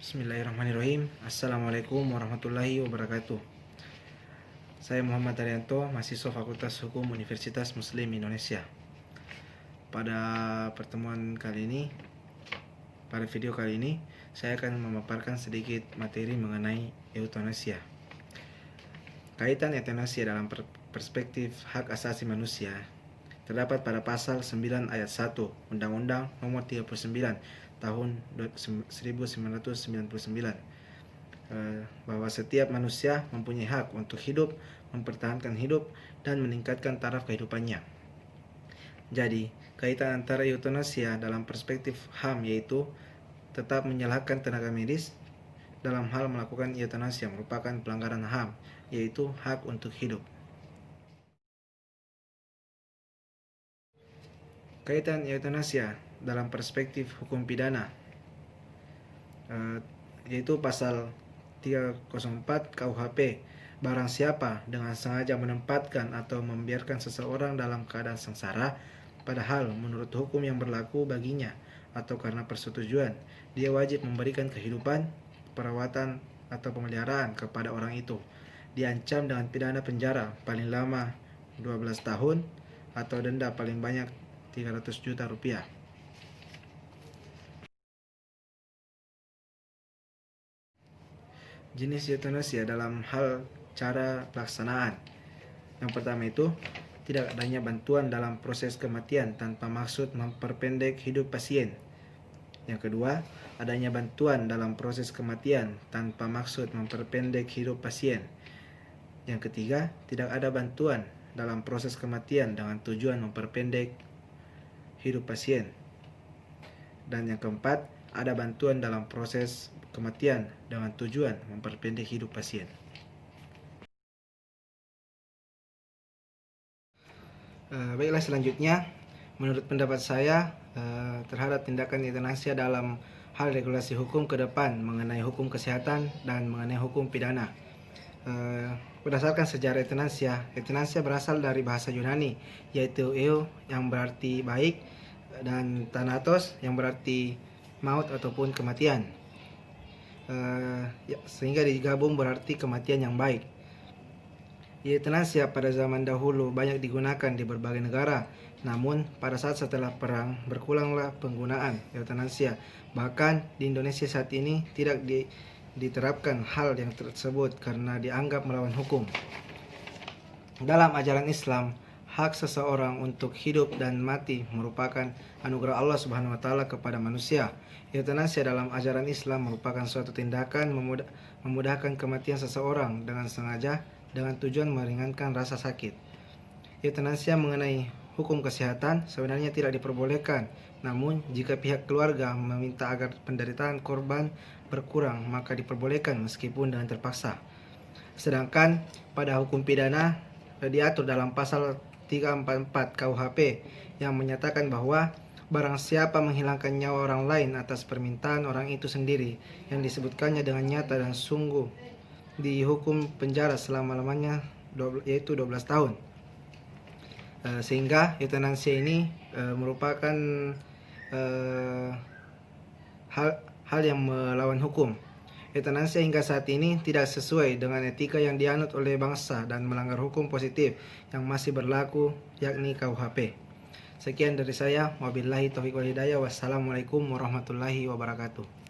Bismillahirrahmanirrahim. Assalamualaikum warahmatullahi wabarakatuh. Saya Muhammad Arianto, mahasiswa Fakultas Hukum Universitas Muslim Indonesia. Pada video kali ini, saya akan memaparkan sedikit materi mengenai euthanasia. Kaitan euthanasia dalam perspektif hak asasi manusia terdapat pada pasal 9 ayat 1 Undang-Undang Nomor 39 tahun 1999 bahwa setiap manusia mempunyai hak untuk hidup, mempertahankan hidup, dan meningkatkan taraf kehidupannya. Jadi, kaitan antara euthanasia dalam perspektif HAM yaitu tetap menyalahkan tenaga medis dalam hal melakukan euthanasia merupakan pelanggaran HAM, yaitu hak untuk hidup. Kaitan euthanasia dalam perspektif hukum pidana yaitu pasal 304 KUHP. Barang siapa dengan sengaja menempatkan atau membiarkan seseorang dalam keadaan sengsara, padahal menurut hukum yang berlaku baginya atau karena persetujuan, dia wajib memberikan kehidupan, perawatan, atau pemeliharaan kepada orang itu, diancam dengan pidana penjara paling lama 12 tahun atau denda paling banyak 300 juta rupiah. Jenis euthanasia dalam hal cara pelaksanaan. Yang pertama itu, tidak adanya bantuan dalam proses kematian tanpa maksud memperpendek hidup pasien. Yang kedua, adanya bantuan dalam proses kematian tanpa maksud memperpendek hidup pasien. Yang ketiga, tidak ada bantuan dalam proses kematian dengan tujuan memperpendek hidup pasien. Dan yang keempat, ada bantuan dalam proses kematian dengan tujuan memperpendek hidup pasien. Baiklah, selanjutnya, menurut pendapat saya terhadap tindakan euthanasia dalam hal regulasi hukum ke depan mengenai hukum kesehatan dan mengenai hukum pidana. Berdasarkan sejarah euthanasia berasal dari bahasa Yunani, yaitu eu yang berarti baik dan thanatos yang berarti maut ataupun kematian. Sehingga digabung berarti kematian yang baik. Euthanasia pada zaman dahulu banyak digunakan di berbagai negara, namun pada saat setelah perang berkuranglah penggunaan euthanasia. Bahkan di Indonesia saat ini tidak diterapkan hal yang tersebut karena dianggap melawan hukum. Dalam ajaran Islam, hak seseorang untuk hidup dan mati merupakan anugerah Allah Subhanahu wa taala kepada manusia. Euthanasia dalam ajaran Islam merupakan suatu tindakan memudahkan kematian seseorang dengan sengaja dengan tujuan meringankan rasa sakit. Euthanasia mengenai hukum kesehatan sebenarnya tidak diperbolehkan, namun jika pihak keluarga meminta agar penderitaan korban berkurang, maka diperbolehkan meskipun dengan terpaksa. Sedangkan pada hukum pidana diatur dalam pasal 344 KUHP yang menyatakan bahwa barang siapa menghilangkan nyawa orang lain atas permintaan orang itu sendiri yang disebutkannya dengan nyata dan sungguh dihukum penjara selama-lamanya yaitu 12 tahun. Sehingga euthanasia ini merupakan hal yang melawan hukum. Euthanasia hingga saat ini tidak sesuai dengan etika yang dianut oleh bangsa dan melanggar hukum positif yang masih berlaku, yakni KUHP. Sekian dari saya. Wabillahi taufiq wal hidayah. Wassalamualaikum warahmatullahi wabarakatuh.